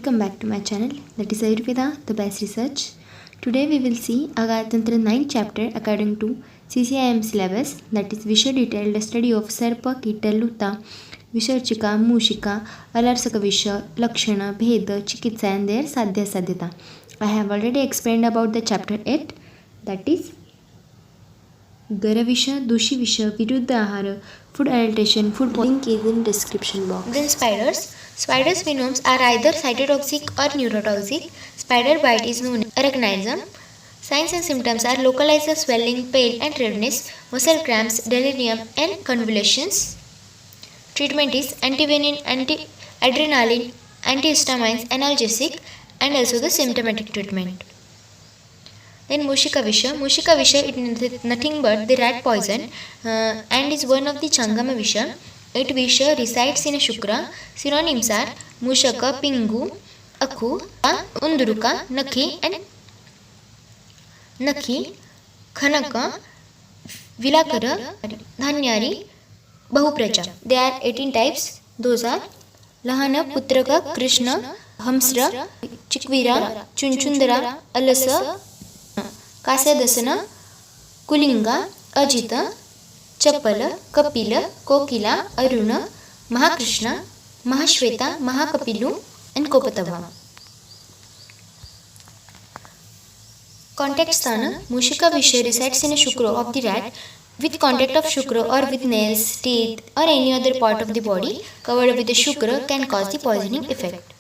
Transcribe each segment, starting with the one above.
Welcome back to my channel, that is Ayurveda, the best research. Today we will see Agaritantra 9th chapter according to CCIM syllabus, that is Visha detailed study of Sarpa, Kita, Luta, Visharchika, Mushika, Alarsaka Visha, Lakshana, Bheda, Chikitsa and their Sadhya Sadhyata. I have already explained about the chapter 8, that is Garavisha, Dushivisha, Viruddha Ahara, food adulteration, food link is in description box. Then spiders. Spiders' venoms are either cytotoxic or neurotoxic. Spider bite is known as arachnism. Signs and symptoms are localized swelling, pain and redness, muscle cramps, delirium and convulsions. Treatment is antivenin, anti-adrenaline, antihistamines, analgesic and also the symptomatic treatment. Then Mushika Visha. Mushika Visha is nothing but the rat poison and is one of the Changama Visha. It Visha resides in a Shukra. Synonyms are Mushaka, Pingu, Aku, Unduruka, Nakhi and Nakhi, Khanaka, Vilakara, Dhanyari, Bahupracha. There are 18 types. Those are Lahana, Putraka, Krishna, Hamsra, Chikvira, Chunchundara, Alasa, Kasyadasana, Kulinga, Ajita, Chapala, Kapila, Kokila, Aruna, Mahakrishna, Mahashweta, Mahakapilu and Kopatava. Contact sthana. Mushika Visha resides in a Shukra of the rat. With contact of Shukra or with nails, teeth or any other part of the body covered with the Shukra can cause the poisoning effect.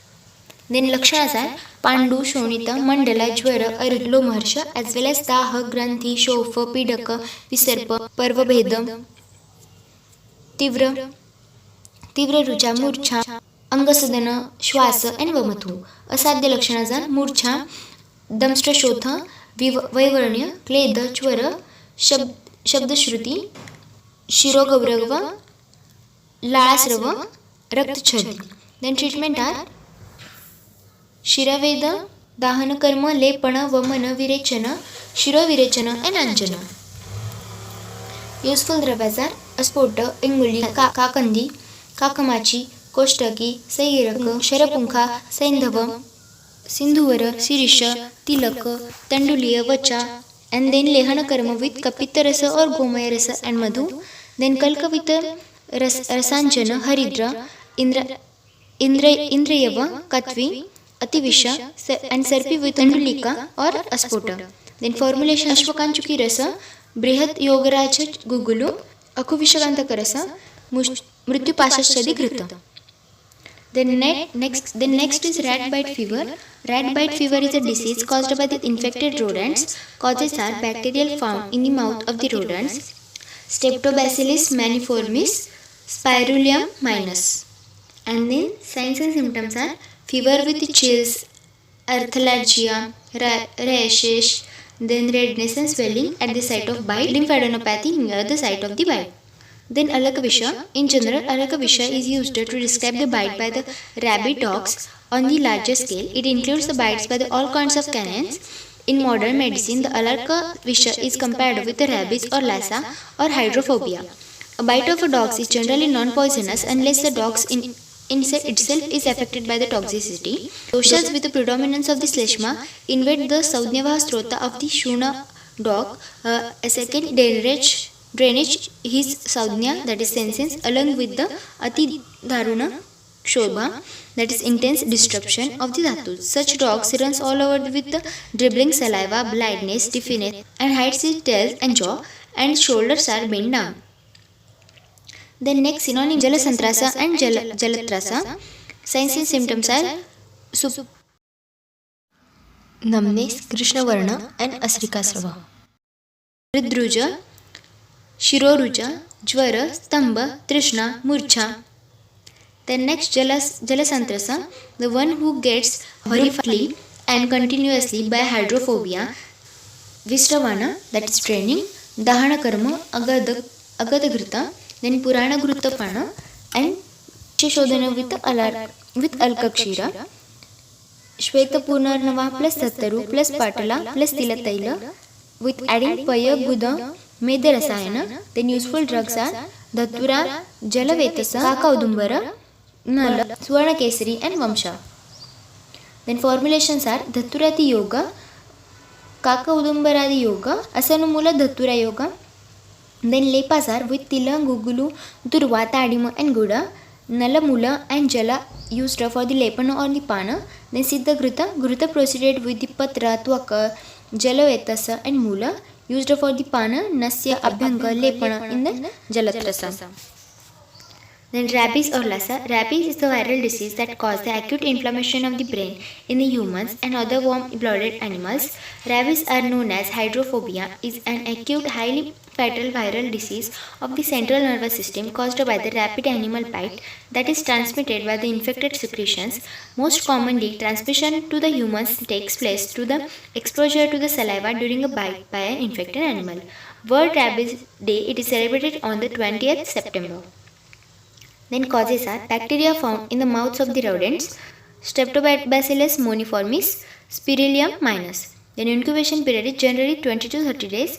Then Lakshanas are Pandu, Shonita, Mandala, Jwara, Arlo Maharsha as well as Daha, Granthi, Shofa, Pidaka, Visarpa, Parvabhedam, Tivra Rucha, Murcha, Angasadana, Shwasa and Vamathu. Asadhya Lakshanas are Murcha, Damstra Shotha, Vaivarnya, Kleda, Jwara, Shabdashruti, Shirogavrava, Lalasrava, Raktachadi. Then treatment are Shiraveda, Dahana Karma, Lepana, Vamana, Virechana, Shirovirechana and Anjana. Useful dravas are Aspota, Inguli, Kakandi, Kakamachi, Koshtaki, Sairaka, Sharapunkha, Saindhava, Sindhuvara, Sirisha, Tilaka, Tanduliya, Vacha, and then Lehana Karma with Kapita Rasa or Gomaya Rasa and Madhu, then Kalka with Rasanjana, Haridra, Indrayava, Katvi, Ativisha and Sarpi with Andulika or Aspota. Then formulation Ashwakanchuki Rasa, Brihat Yogaraja Gugulu, Akuvishakantaka Rasa, Mrityu Pashashadi Grita. Then next is rat bite fever. Rat bite fever is a disease caused by the infected rodents. Causes are bacterial found in the mouth of the rodents, Streptobacillus maniformis, Spirulium minus. And then signs and symptoms are fever with chills, arthalgia, rashes, then redness and swelling at the site of bite, lymphadenopathy near the site of the bite. Then Alakavisha. In general, Alakavisha is used to describe the bite by the rabid dogs on the larger scale. It includes the bites by all kinds of canines. In modern medicine, the Alakavisha is compared with the rabies or Lassa or hydrophobia. A bite of a dog is generally non-poisonous unless the dog's insect itself is affected by the toxicity. Doshas with the predominance of the Sleshma invade the Saudnyavaha Strota of the Shuna dog. A second drainage his Saudnya, that is senses, along with the Ati Dharuna Shobha, that is intense disruption of the Dhatus. Such dogs runs all over with the dribbling saliva, blindness, stiffness and hides his tail and jaw and shoulders are bent down. Then next synonym Jalasantrasa and Jalatrasa. Signs and symptoms are numbness, Krishnavarna and Asrikasrava. Ridruja, Shiroruja, Jwara, Stamba, Trishna, Murcha. Then next Jalasantrasa, the one who gets horrifically and continuously by hydrophobia. Vistravana, that is training. Dahana Karma, Agadagrita. Then Purana Gruttapana and Shodhana with Alkakshira. Shweta Purnarnava plus Tattaru plus Patala plus Tilataila with adding Paya Buddha Medha Rasayana. Then useful drugs are Dhatura, Jalavetasa, Kaka Udumbara, Nala, Suvarna Kesari and Vamsha. Then formulations are Dhatturati Yoga, Kaka Udumbaradi Yoga, Asanumula Dhatura Yoga. Then lepas are with Tila, Gugulu, Durva, Tadima and Guda, Nalamula and Jala used for the lepana or the pana. Then Siddha Gruta, Gruta proceeded with the Patra, Twaka, Jalavetasa and Mula used for the pana, Nasya, Abhyanga, lepana in the Jalatrasa. Then rabies or Lassa. Rabies is the viral disease that causes the acute inflammation of the brain in the humans and other warm-blooded animals. Rabies are known as hydrophobia, is an acute, highly fatal viral disease of the central nervous system caused by the rapid animal bite that is transmitted by the infected secretions. Most commonly, transmission to the humans takes place through the exposure to the saliva during a bite by an infected animal. World Rabies Day, it is celebrated on the 20th September. Then causes are bacteria found in the mouths of the rodents, Streptobacillus moniformis, Spirillum minus. Then incubation period is generally 20 to 30 days.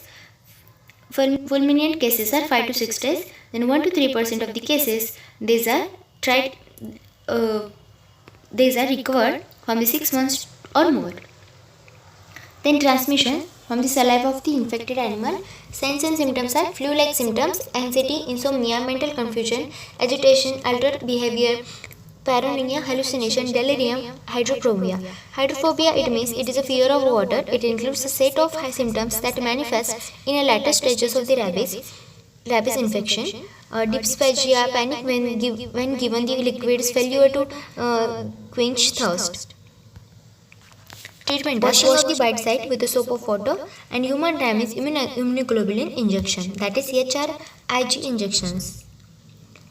Fulminant cases are 5 to 6 days. Then 1 to 3% of the cases, these are recovered from the 6 months or more. Then transmission from the saliva of the infected animal. Signs and symptoms are flu-like symptoms, anxiety, insomnia, mental confusion, agitation, altered behavior, paranoia, hallucination, delirium, hydrophobia. Hydrophobia, it means it is a fear of water. It includes a set of symptoms that manifest in the later stages of the rabies infection. Dysphagia, panic when given the liquids, failure to quench thirst. Treatment: washing of the bite site with a soap of water and human damage immunoglobulin injection, that is HRIG injections.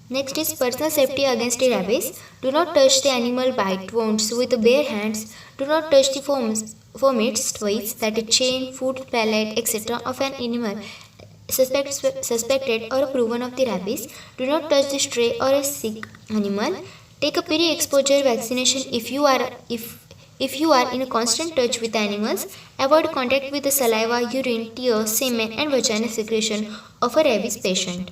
Next is personal safety against the rabies. Do not touch the animal bite wounds with the bare hands. Do not touch the fomites, toys, that is chain, foot, palate, etc. of an animal suspected or proven of the rabies. Do not touch the stray or a sick animal. Take a pre-exposure vaccination if you are in a constant touch with animals. Avoid contact with the saliva, urine, tears, semen and vaginal secretion of a rabies patient.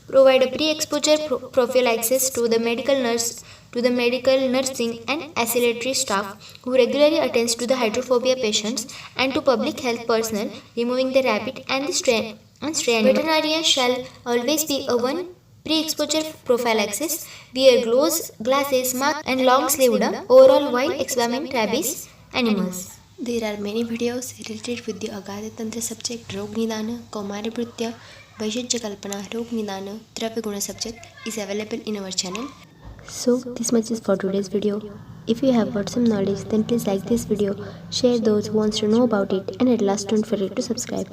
Provide a pre-exposure prophylaxis to the medical nursing and ancillary staff who regularly attends to the hydrophobia patients and to public health personnel removing the rabbit and the stray animal. Veterinarian shall always be a one pre-exposure prophylaxis, wear gloves, glasses, mask and long sleeved overall while examining rabies animals. There are many videos related with the Agadatantra subject, Rog Nidana, Kaumaribhrutya, Vaishajya Kalpana, Rog Nidana, Dravyaguna subject is available in our channel. So this much is for today's video. If you have got some knowledge, then please like this video, share those who wants to know about it, and at last don't forget to subscribe.